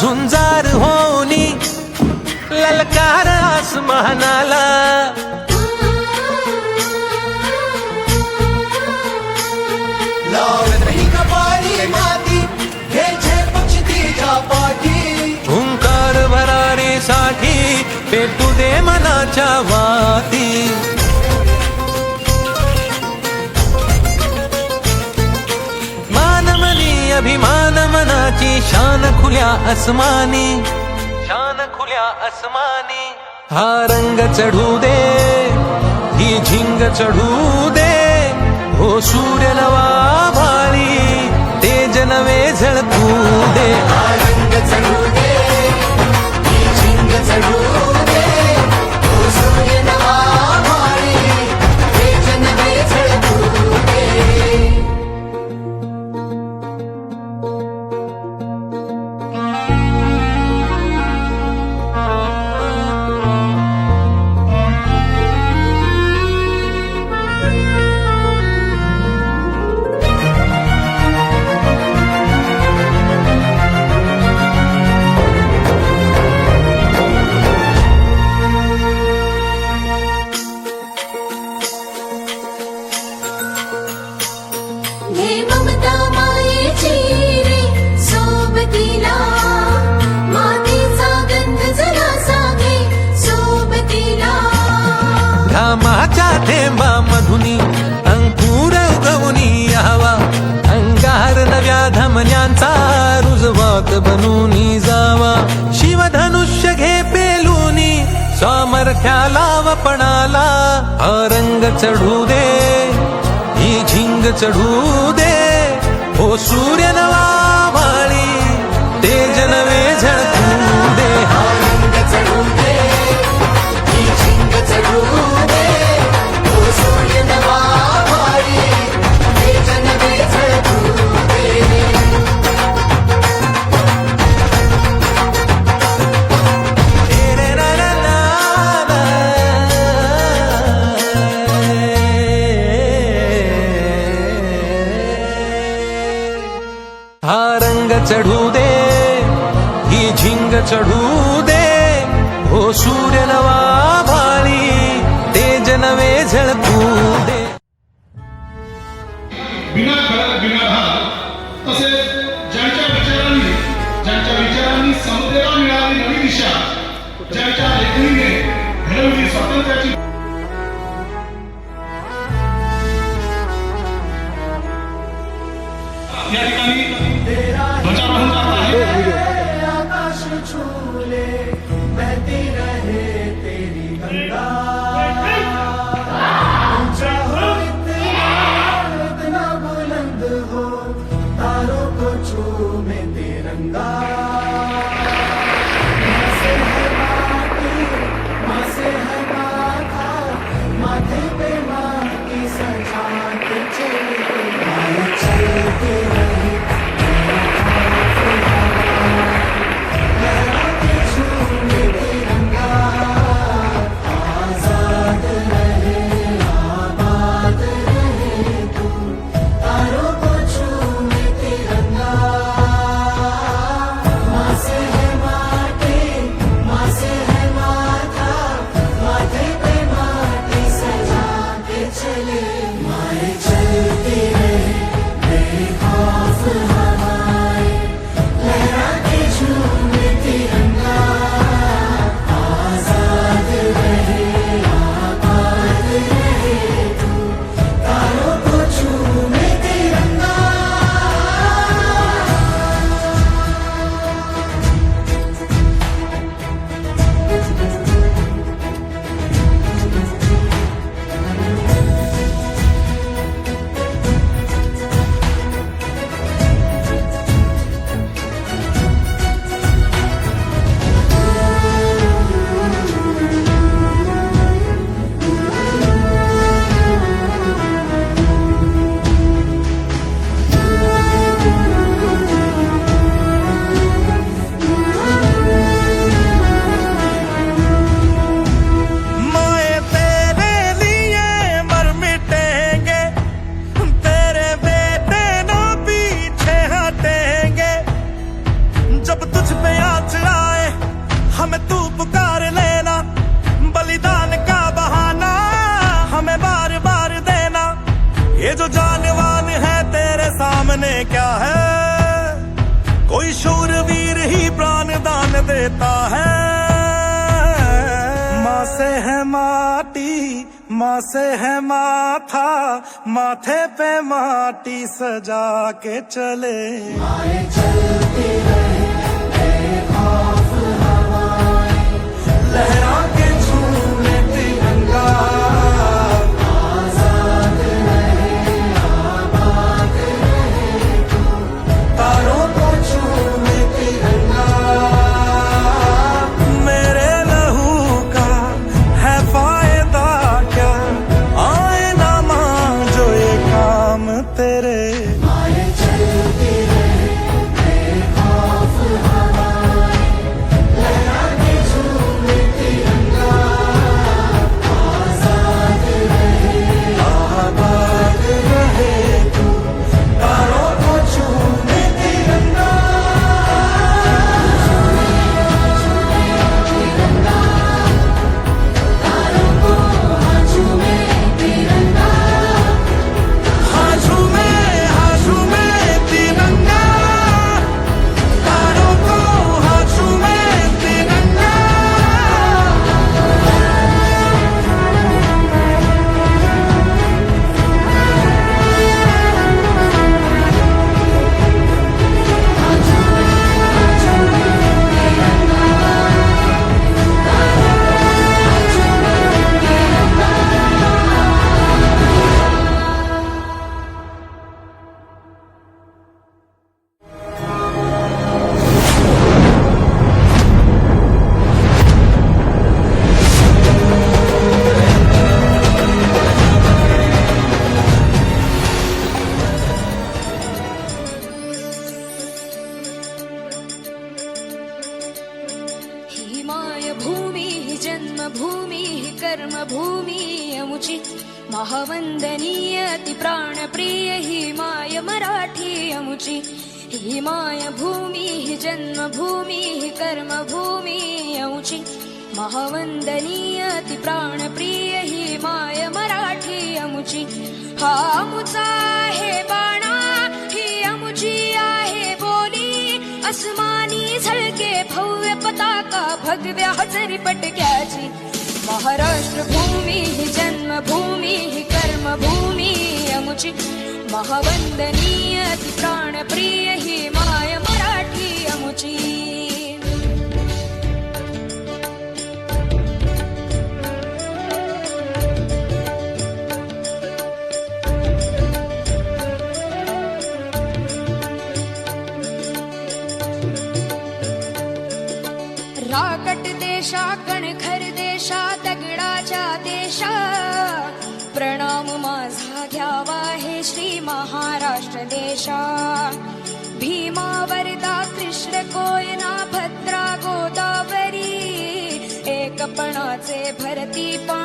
झुंजार होनी ललकार आसमानाला लावत रही कपाळी माती घ्यायचे पक्षी तिच्या पाठी हुंकार भरारीसाठी पेटू दे मनाच्या वाती मानमनी अभिमान मनाची शान खुल्या आसमानी शान खुल्या आसमानी हा रंग चढू दे ही झिंग चढू दे हो सूर्य नवा भाळी तेज नवे झळकू दे रंग चढू दे ही झिंग चढू दे तो सूर्य नवा भाळी तेज नवे झळकू दे हे ममता मायेची रे सोबतीला मातीचा गंध जरा सागे सोबतीला घामाच्या थेंबामधुनी अंकुर उगवूनी यावा अंगार नव्या धमन्यांचा रुजवात बनूनी जावा शिवधनुष्य घे पेलूनी सामर्थ्याला वपणाला हा रंग चढू दे ही झिंग चढू दे हो सूर्य नवा भाळी तेज नवे झळकू दे रंग चढू दे ही झिंग चढू दे तो सूर्य नवा भाळी तेज नवे झळकू दे हा रंग चढू दे ही झिंग चढू दे हो सूर्य नवा भाळी तेज नवे झळकू दे बिना खडक बिना धार तसेच ज्यांच्या विचारांनी समतेला मिळाली नवी दिशा ज्यांच्या लेखणीने घडवली स्वातंत्र्याची या ठिकाणी ध्वजारोहण करत आहे आकाश छूले बहती रहे तेरी गंगा ऊंचा हो इतना बुलंद हो तारों को छूमे तिरंगा माँ से है माथा माथे पे माँ की सजा के चलते चलते रहे जब तुझ पे याद में क्या है, कोई शूरवीर ही प्राण दान देता है। माँ से है माटी, माँ से है माथा, माथे पे माटी सजा के चले। माए चलती रहे बेखौफ हवाएं, लहरा के झूमे तिरंगा, आजाद रहे आबाद रहे तू। तारों को झूमे तिरंगा। मेरे लहू का है फायदा क्या, आए ना मांझो ये काम तेरे। माए चलती रहे बेखौफ हवाएं, लहरा के झूमे तिरंगा, आजाद रहे आबाद रहे तू, तारों को झूमे तिरंगा। तारों को हाँ झूमे तिरंगा। हाँ झूमे तिरंगा, तारों को हाँ झूमे तिरंगा। ही माय भूमी ही जन्मभूमी ही कर्मभूमी अमुची महावंदनीय अति प्राणप्रिय ही माय मराठी अमुची। ही माय भूमी ही जन्मभूमी ही कर्मभूमी अमुची महावंदनीय अति प्राणप्रिय ही माय मराठी अमुची। हा अमुचा आहे बाणा ही अमुची आहे बोली, अस्मानी झळके भव्य पताका भगव्या हजरी पटक्याची। महाराष्ट्र भूमी ही जन्मभूमी ही कर्मभूमी अमुची महावंदनीय अति प्राणप्रिय ही माय मराठी अमुची। राकट देशा कणखर देशा दगडाच्या देशा, प्रणाम माझा घ्यावा हे श्री महाराष्ट्र देशा। भीमा वरदा कृष्ण कोयना भद्रा गोदावरी, एकपणाचे भरती पाणी